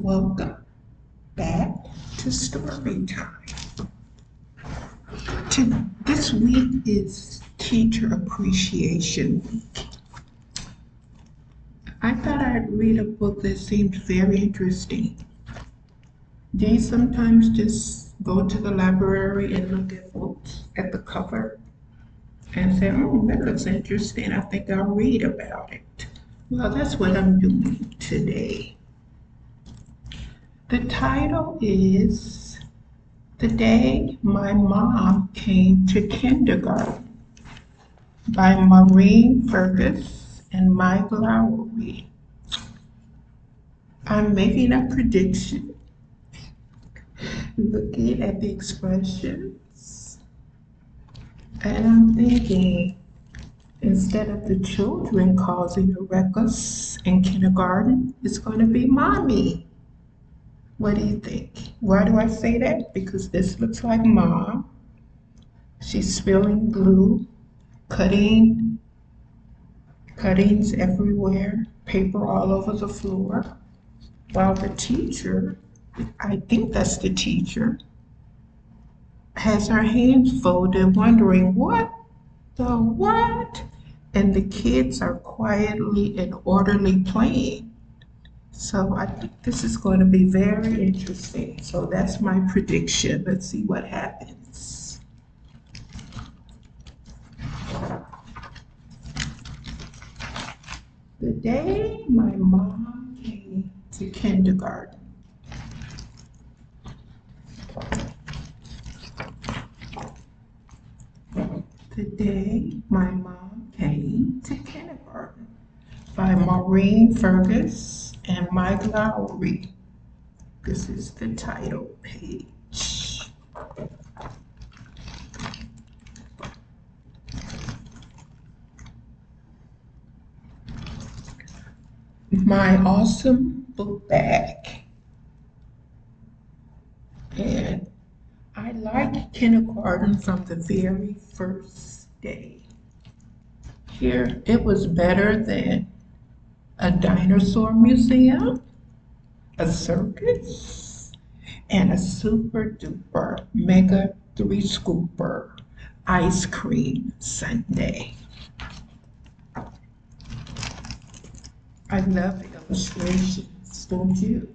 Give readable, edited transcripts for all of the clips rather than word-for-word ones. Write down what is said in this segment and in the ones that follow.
Welcome back to Story Time. This week is Teacher Appreciation Week. I thought I'd read a book that seemed very interesting. Do you sometimes just go to the library and look at books at the cover and say, oh, that looks interesting. I think I'll read about it. Well, that's what I'm doing today. The title is The Day My Mom Came to Kindergarten by Maureen Fergus and Mike Lowry. I'm making a prediction, looking at the expressions, and I'm thinking instead of the children causing a ruckus in kindergarten, it's going to be mommy. What do you think? Why do I say that? Because this looks like mom. She's spilling glue, cuttings everywhere, paper all over the floor, while the teacher, I think that's the teacher, has her hands folded, wondering what the what? And the kids are quietly and orderly playing. So I think this is going to be very interesting. So that's my prediction. Let's see what happens. The day my mom came to kindergarten. The Day My Mom Came to Kindergarten by Maureen Fergus and Mike Lowry. This is the title page. My awesome book bag. And I liked kindergarten from the very first day. Here, it was better than a dinosaur museum, a circus, and a super duper mega 3-scooper ice cream sundae. I love the illustrations, don't you?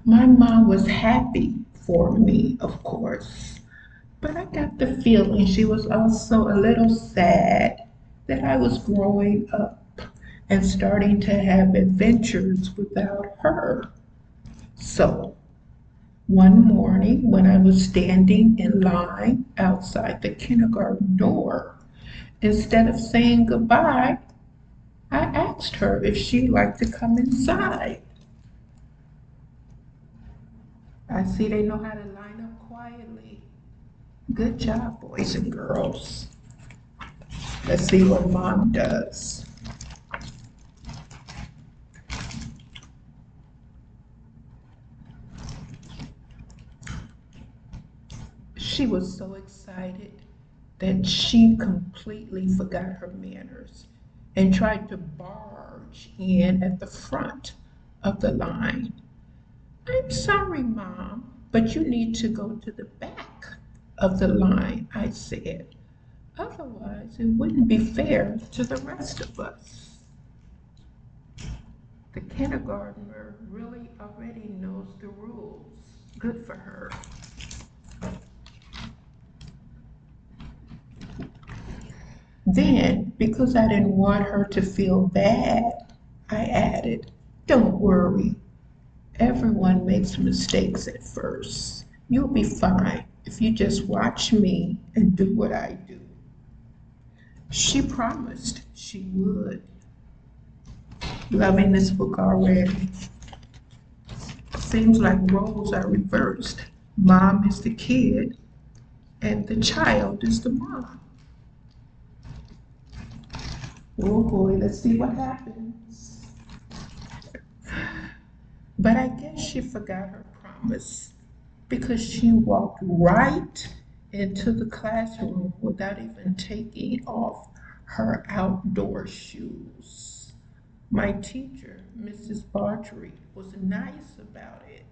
My mom was happy for me, of course, but I got the feeling she was also a little sad that I was growing up and starting to have adventures without her. So, one morning when I was standing in line outside the kindergarten door, instead of saying goodbye, I asked her if she'd like to come inside. I see they know how to line up quietly. Good job, boys and girls. Let's see what mom does. She was so excited that she completely forgot her manners and tried to barge in at the front of the line. I'm sorry, Mom, but you need to go to the back of the line, I said. Otherwise, it wouldn't be fair to the rest of us. The kindergartner really already knows the rules. Good for her. Then, because I didn't want her to feel bad, I added, don't worry. Everyone makes mistakes at first. You'll be fine if you just watch me and do what I do. She promised she would. Loving this book already. Seems like roles are reversed. Mom is the kid and the child is the mom. Oh boy, let's see what happens. But I guess she forgot her promise because she walked right into the classroom without even taking off her outdoor shoes. My teacher, Mrs. Bartry, was nice about it.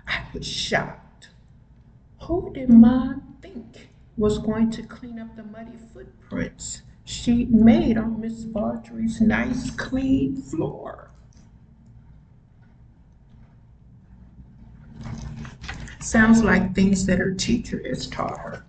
I was shocked. Who did Mom think was going to clean up the muddy footprints she'd made on Miss Bartry's nice clean floor? Sounds like things that her teacher has taught her.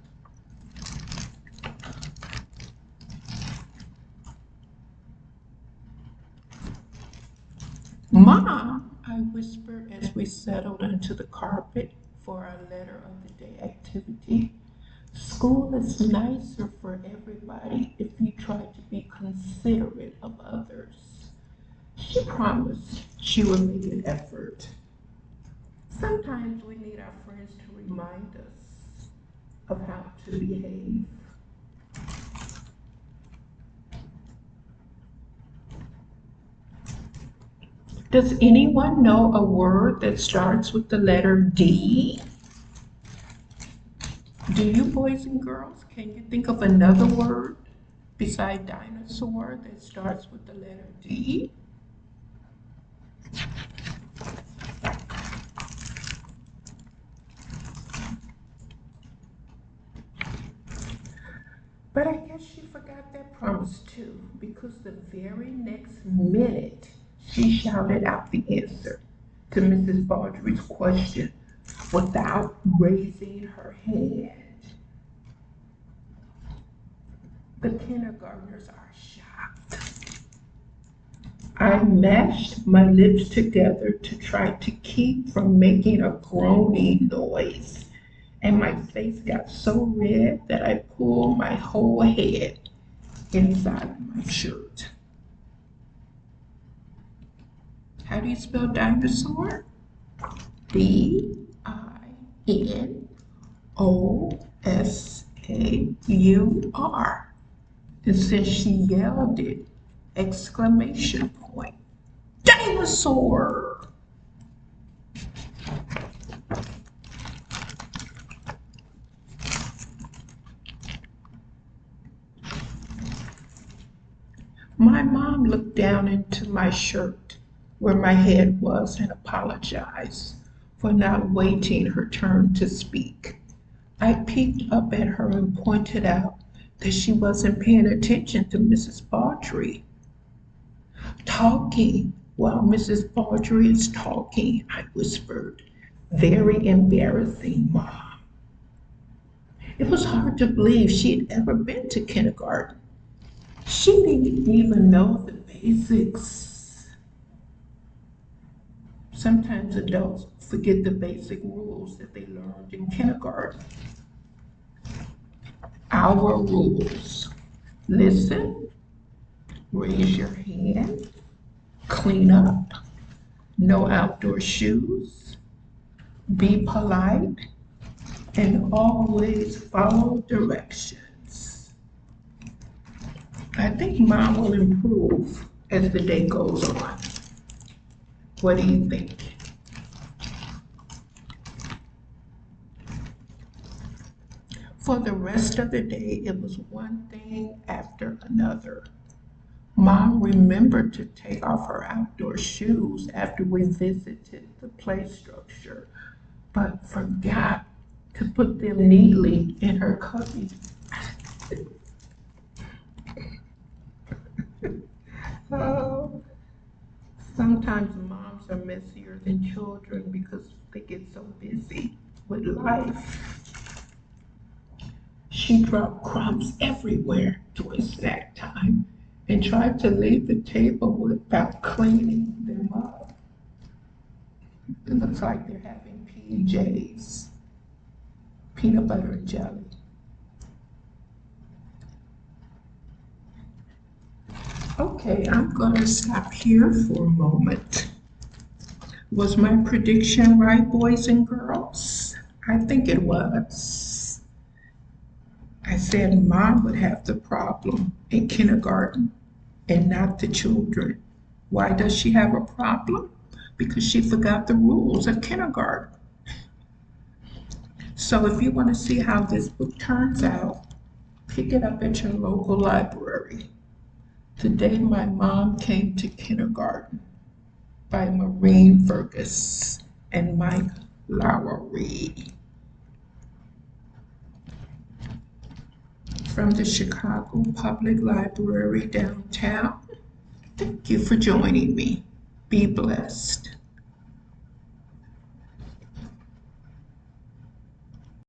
Mom, I whispered as we settled into the carpet for our letter of the day activity. School is nicer for everybody if you try to be considerate of others. She promised she would make an effort. Sometimes we need our friends to remind us of how to behave. Does anyone know a word that starts with the letter D? Do you boys and girls, can you think of another word beside dinosaur that starts with the letter D? But I guess she forgot that promise too, because the very next minute she shouted out the answer to Mrs. Baldry's question without raising her hand. The kindergartners are shocked. I mashed my lips together to try to keep from making a groaning noise, and my face got so red that I pulled my whole head inside my shirt. How do you spell dinosaur? Dinosaur. And since she yelled it, exclamation point, dinosaur! My mom looked down into my shirt where my head was and apologized for not waiting her turn to speak. I peeked up at her and pointed out that she wasn't paying attention to Mrs. Bawtry. Talking while Mrs. Bawtry is talking, I whispered. Very embarrassing, Mom. It was hard to believe she'd ever been to kindergarten. She didn't even know the basics. Sometimes adults forget the basic rules that they learned in kindergarten. Our rules. Listen, raise your hand, clean up, no outdoor shoes, be polite, and always follow directions. I think Mom will improve as the day goes on. What do you think? For the rest of the day, it was one thing after another. Mom remembered to take off her outdoor shoes after we visited the play structure, but forgot to put them neatly in her cubby. Oh, sometimes moms are messier than children because they get so busy with life. She dropped crumbs everywhere during snack time and tried to leave the table without cleaning them up. It looks like they're having PJs, peanut butter and jelly. Okay, I'm gonna stop here for a moment. Was my prediction right, boys and girls? I think it was. I said Mom would have the problem in kindergarten and not the children. Why does she have a problem? Because she forgot the rules of kindergarten. So if you want to see how this book turns out, pick it up at your local library. Today my mom came to kindergarten by Maureen Fergus and Mike Lowery. From the Chicago Public Library downtown. Thank you for joining me. Be blessed.